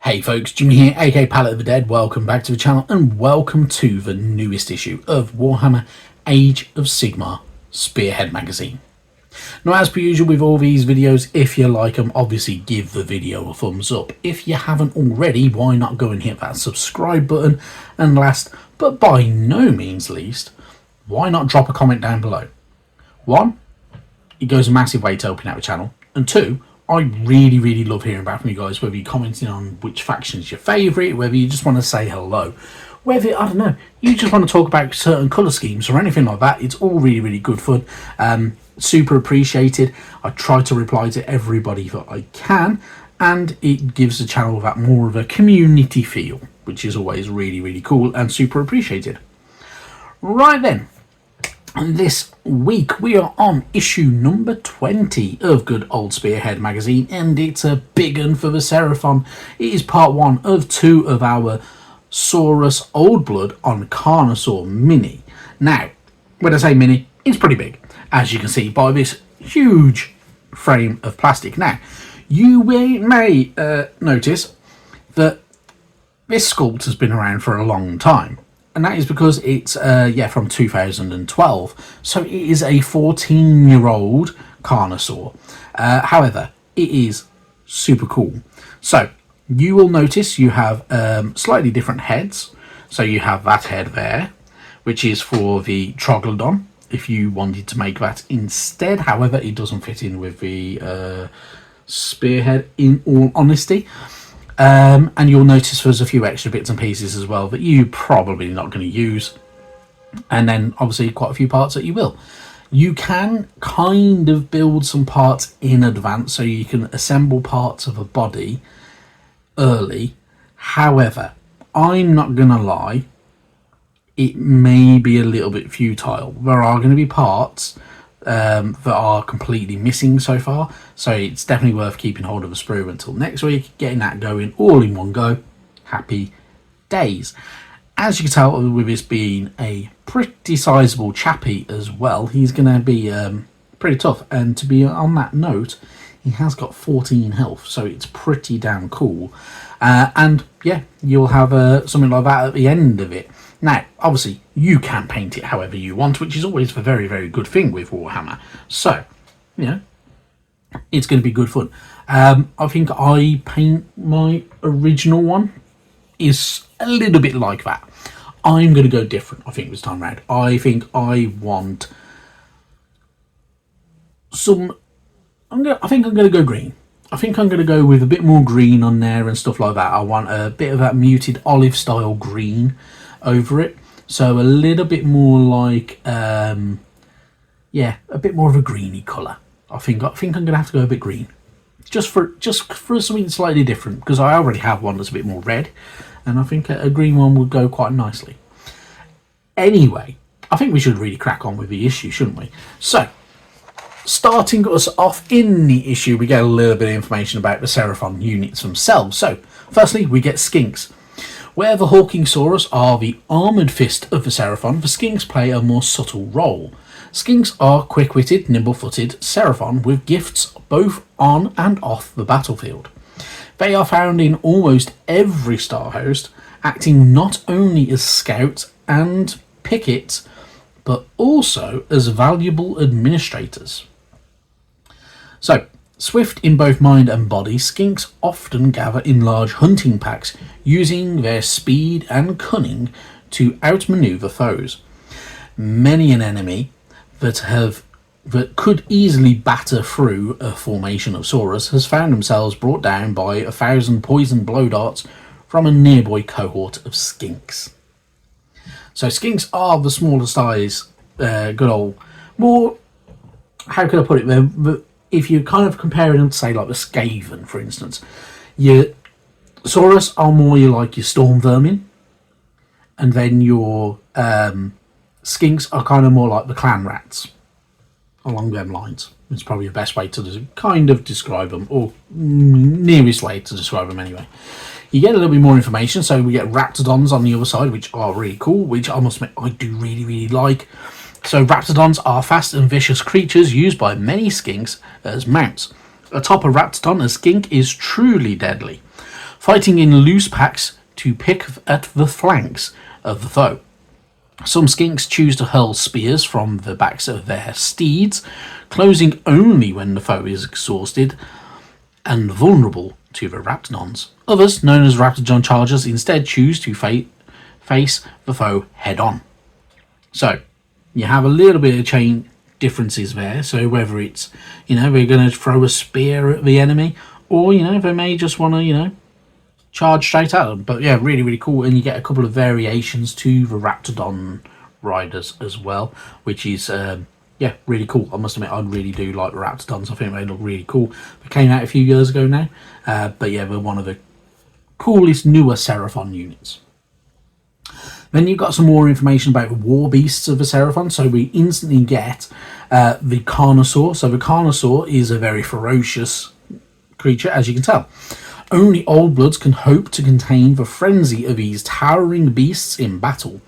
Hey folks, Jimmy here, aka Palette of the Dead. Welcome back to the channel and welcome to the newest issue of Warhammer Age of Sigmar Spearhead magazine. Now, as per usual with all these videos, if you like them, obviously give the video a thumbs up. If you haven't already, why not go and hit that subscribe button? And last, but by no means least, why not drop a comment down below? One, it goes a massive way to helping out the channel, and two, I really love hearing back from you guys, whether you're commenting on which faction is your favourite, whether you just want to say hello, whether, I don't know, you just want to talk about certain colour schemes or anything like that. It's all really good fun. Super appreciated. I try to reply to everybody that I can, and it gives the channel that more of a community feel, which is always really cool and super appreciated. Right then. And this week we are on issue number 20 of good old Spearhead magazine, and it's a big one for the Seraphon. It is part 1 of 2 of our Saurus Oldblood on Carnosaur mini. Now, when I say mini, it's pretty big, as you can see by this huge frame of plastic. Now, you may notice that this sculpt has been around for a long time. And that is because it's from 2012, so it is a 14-year-old Carnosaur. However, it is super cool. So you will notice you have slightly different heads. So you have that head there, which is for the Troglodon, if you wanted to make that instead. However, it doesn't fit in with the Spearhead, in all honesty. And you'll notice there's a few extra bits and pieces as well that you're probably not going to use, and then obviously quite a few parts that you will. You can kind of build some parts in advance, so you can assemble parts of a body early. However, I'm not going to lie, it may be a little bit futile. There are going to be parts that are completely missing so far, so it's definitely worth keeping hold of a sprue until next week, getting that going all in one go. Happy days. As you can tell, with this being a pretty sizable chappy as well, he's going to be pretty tough, and to be on that note, he has got 14 health, so it's pretty damn cool. And yeah, you'll have something like that at the end of it. Now, obviously, you can paint it however you want, which is always a very good thing with Warhammer. So, you know, it's going to be good fun. I think I paint my original one is a little bit like that. I'm going to go different, I think, this time around. I think I want some... I think I'm going to go green. I think I'm going to go with a bit more green on there and stuff like that. I want a bit of that muted olive-style green over it, so a little bit more like a bit more of a greeny colour. I think I'm gonna have to go a bit green, just for something slightly different, because I already have one that's a bit more red, and I think a green one would go quite nicely. Anyway, I think we should really crack on with the issue, shouldn't we? So, starting us off in the issue, we get a little bit of information about the Seraphon units themselves. So firstly, we get skinks. Where the Hawking Saurus are the armoured fist of the Seraphon, the skinks play a more subtle role. Skinks are quick-witted, nimble-footed Seraphon with gifts both on and off the battlefield. They are found in almost every star host, acting not only as scouts and pickets, but also as valuable administrators. So, swift in both mind and body, skinks often gather in large hunting packs, using their speed and cunning to outmaneuver foes. Many an enemy that could easily batter through a formation of Saurus has found themselves brought down by 1,000 poisoned blow darts from a nearby cohort of skinks. So skinks are the smaller size, good old, more, how could I put it, if you're kind of comparing them to, say, like the Skaven, for instance, your Saurus are more like your storm vermin, and then your skinks are kind of more like the clan rats, along them lines. It's probably the best way to kind of describe them, or nearest way to describe them anyway. You get a little bit more information, so we get Raptidons on the other side, which are really cool, which I must admit I do really like. So Raptidons are fast and vicious creatures used by many skinks as mounts. Atop a Raptidon, a skink is truly deadly. fighting in loose packs to pick at the flanks of the foe. Some skinks choose to hurl spears from the backs of their steeds, closing only when the foe is exhausted and vulnerable to the raptidons. Others, known as raptidon chargers, instead choose to face the foe head on. So you have a little bit of chain differences there. So whether it's, we're going to throw a spear at the enemy, or they may just want to charge straight at them. But yeah, really, really cool. And you get a couple of variations to the Raptidon riders as well, which is really cool. I must admit, I really do like the Raptidons. I think they look really cool. They came out a few years ago now, but yeah, they're one of the coolest newer Seraphon units. Then you've got some more information about the war beasts of the Seraphon. So we instantly get the Carnosaur. So the Carnosaur is a very ferocious creature, as you can tell. Only Oldbloods can hope to contain the frenzy of these towering beasts in battle.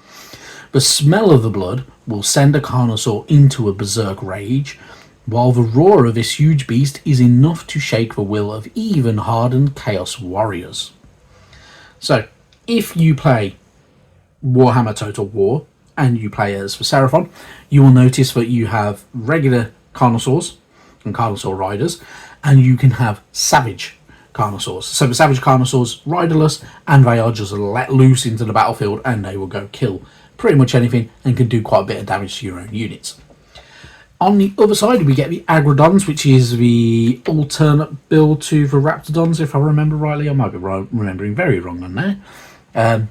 The smell of the blood will send a Carnosaur into a berserk rage, while the roar of this huge beast is enough to shake the will of even hardened Chaos Warriors. So, if you play Warhammer Total War and you play as the Seraphon, you will notice that you have regular Carnosaurs and Carnosaur riders, and you can have Savage Carnosaurs. So the Savage Carnosaurs riderless, and they are just let loose into the battlefield, and they will go kill pretty much anything and can do quite a bit of damage to your own units. On the other side, we get the Agrodons, which is the alternate build to the Raptidons, if I remember rightly. I might be remembering very wrong on there.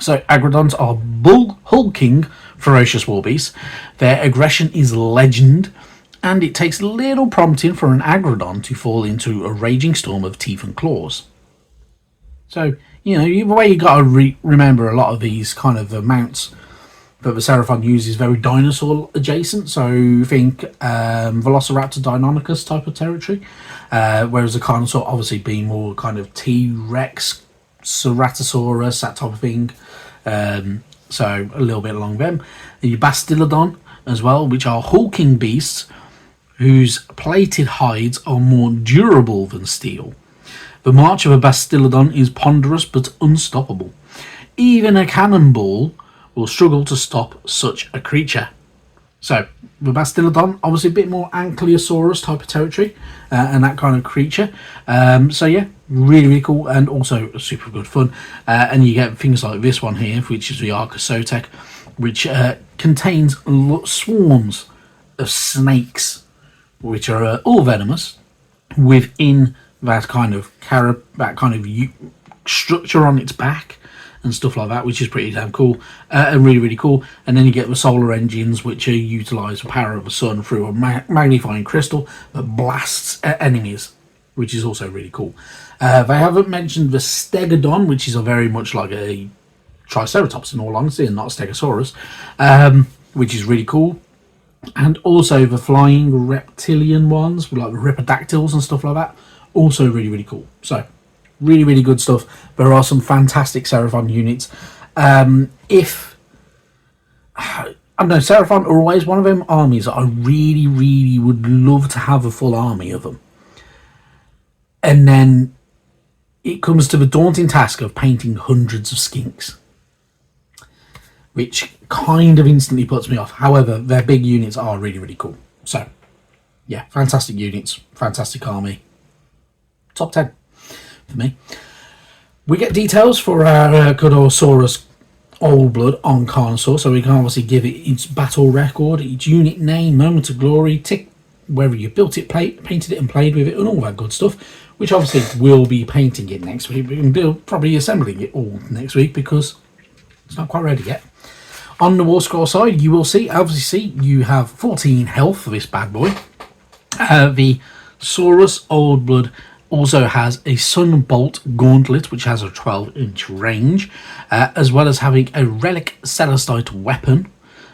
So Agrodons are hulking, ferocious war beasts. Their aggression is legend, and it takes little prompting for an Agrodon to fall into a raging storm of teeth and claws. So, the way you got to remember a lot of these kind of mounts that the Seraphon uses very dinosaur adjacent. So think Velociraptor Deinonychus type of territory, whereas the Carnosaur obviously being more kind of T-Rex, Ceratosaurus, that type of thing. So a little bit along them. The Bastillodon as well, which are hulking beasts whose plated hides are more durable than steel. The march of a Bastillodon is ponderous but unstoppable. Even a cannonball will struggle to stop such a creature. So the Bastillodon, obviously a bit more Ankylosaurus type of territory, and that kind of creature. So yeah, really, really cool, and also super good fun. And you get things like this one here, which is the Archosotek, which contains swarms of snakes, which are all venomous, within that kind of structure on its back and stuff like that, which is pretty damn cool, and really, really cool. And then you get the solar engines, which utilise the power of the sun through a magnifying crystal that blasts at enemies, which is also really cool. They haven't mentioned the Stegodon, which is a very much like a Triceratops in all honesty, and not a Stegosaurus, which is really cool. And also the flying reptilian ones, like the Ripidactyls and stuff like that, also really, really cool. So really, really good stuff. There are some fantastic Seraphon units. I don't know, Seraphon are always one of them armies that I really, really would love to have a full army of them. And then it comes to the daunting task of painting hundreds of skinks, which kind of instantly puts me off. However, their big units are really, really cool. So, yeah, fantastic units, fantastic army. Top 10 for me. We get details for our Carnosaurus Oldblood on Carnosaur, so we can obviously give it its battle record, its unit name, moment of glory, tick whether you built it, painted it and played with it, and all that good stuff, which obviously we'll be painting it next week. We'll probably assembling it all next week because it's not quite ready yet. On the War Scroll side, you will obviously you have 14 health for this bad boy. The Saurus Oldblood also has a Sunbolt Gauntlet, which has a 12-inch range, as well as having a Relic Celestite weapon,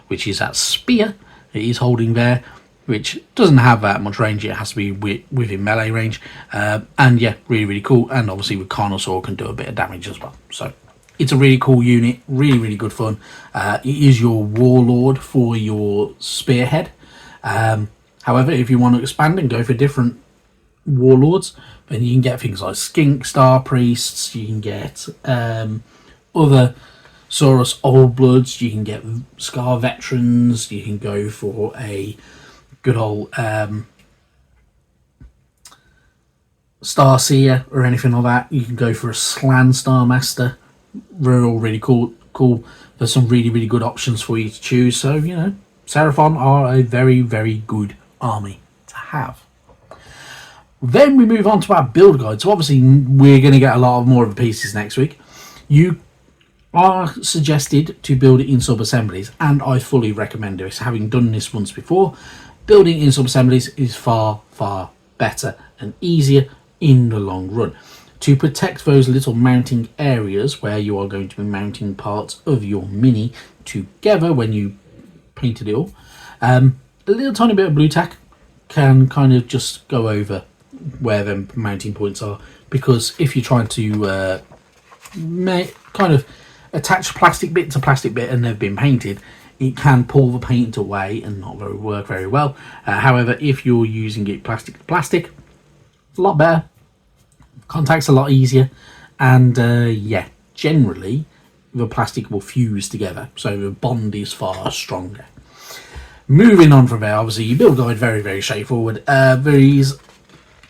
which is that spear that he's holding there, which doesn't have that much range. It has to be within melee range. And yeah, really, really cool. And obviously with Carnosaur can do a bit of damage as well. So it's a really cool unit, really, really good fun. It is your warlord for your Spearhead. However, if you want to expand and go for different warlords, then you can get things like skink star priests, you can get other Saurus Oldbloods, you can get Scar veterans, you can go for a good old Starseer or anything like that. You can go for a Slan Star Master. They're all really cool. There's some really good options for you to choose. So, you know, Seraphon are a very good army to have. Then we move on to our build guide. So obviously we're going to get a lot of more of the pieces next week. You are suggested to build it in sub-assemblies, and I fully recommend this. Having done this once before, building in sub-assemblies is far better and easier in the long run. To protect those little mounting areas where you are going to be mounting parts of your mini together when you painted it all, a little tiny bit of blue tack can kind of just go over where the mounting points are, because if you're trying to kind of attach plastic bit to plastic bit and they've been painted, it can pull the paint away and not work very well. However, if you're using it plastic to plastic, a lot better, contact's a lot easier, and yeah, generally the plastic will fuse together, so the bond is far stronger. Moving on from there, obviously your build guide very straightforward. There is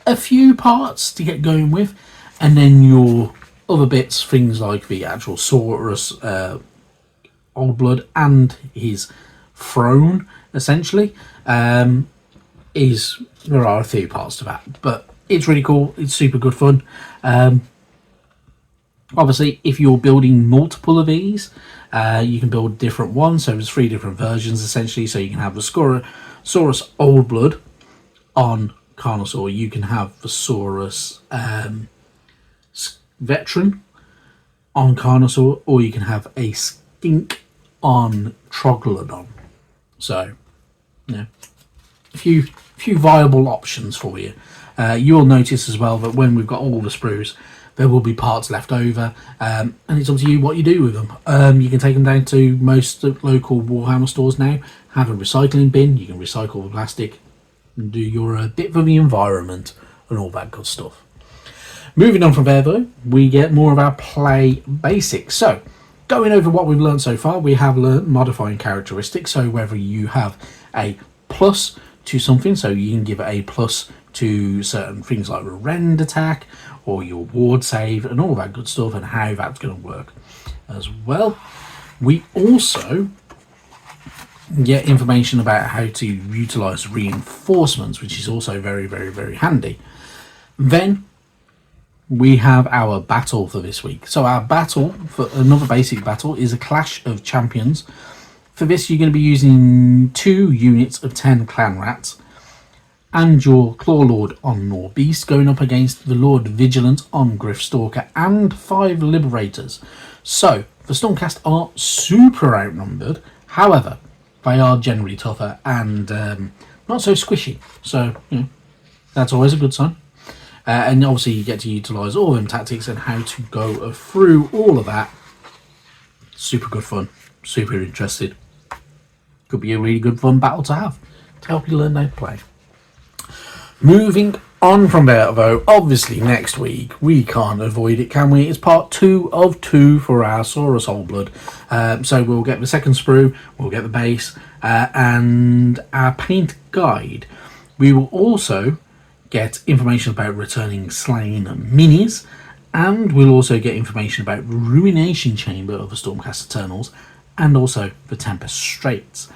a few parts to get going with, and then your other bits, things like the actual Saurus Oldblood and his throne, essentially, there are a few parts to that, but it's really cool. It's super good fun. Obviously, if you're building multiple of these, you can build different ones. So there's 3 different versions, essentially. So you can have the Saurus Oldblood on Carnosaur. You can have the Saurus Veteran on Carnosaur, or you can have a Skink on Troglodon. So, yeah, a few viable options for you. You'll notice as well that when we've got all the sprues, there will be parts left over, and it's up to you what you do with them. You can take them down to most local Warhammer stores now, have a recycling bin, you can recycle the plastic, and do your bit for the environment and all that good stuff. Moving on from there though, we get more of our play basics. So, going over what we've learned so far, we have learned modifying characteristics. So whether you have a plus to something, so you can give it a plus to certain things like a rend attack or your ward save and all that good stuff, and how that's going to work as well. We also get information about how to utilize reinforcements, which is also very handy. Then we have our battle for this week. So our battle, for another basic battle, is a Clash of Champions. For this, you're going to be using 2 units of 10 clan rats and your Claw Lord on Norbeast, going up against the Lord Vigilant on Griffstalker and 5 Liberators. So the Stormcast are super outnumbered. However, they are generally tougher and not so squishy. So, you know, that's always a good sign. And obviously you get to utilise all them tactics and how to go through all of that. Super good fun. Super interested. Could be a really good fun battle to have to help you learn how to play. Moving on from there though, obviously next week we can't avoid it, can we? It's part 2 of 2 for our Saurus Oldblood. So we'll get the second sprue, we'll get the base, and our paint guide. We will also get information about returning slain minis, and we'll also get information about Ruination Chamber of the Stormcast Eternals, and also the Tempest Straits.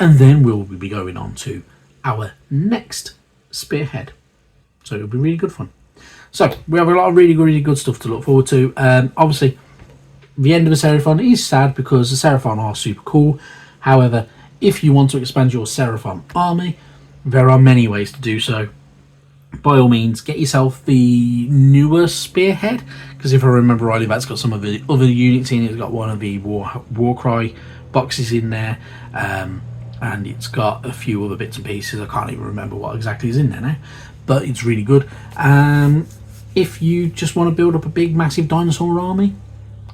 And then we'll be going on to our next Spearhead. So it'll be really good fun. So we have a lot of really good stuff to look forward to. Obviously, the end of the Seraphon is sad because the Seraphon are super cool. However, if you want to expand your Seraphon army, there are many ways to do so. By all means, get yourself the newer Spearhead, because if I remember rightly, that's got some of the other units in it. It's got one of the Warcry boxes in there, and it's got a few other bits and pieces. I can't even remember what exactly is in there now, but it's really good. If you just want to build up a big massive dinosaur army,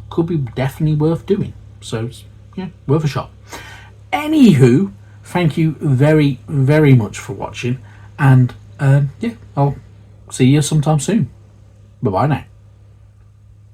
could be definitely worth doing. So yeah, worth a shot. Anywho, thank you very much for watching, and yeah, I'll see you sometime soon. Bye bye now.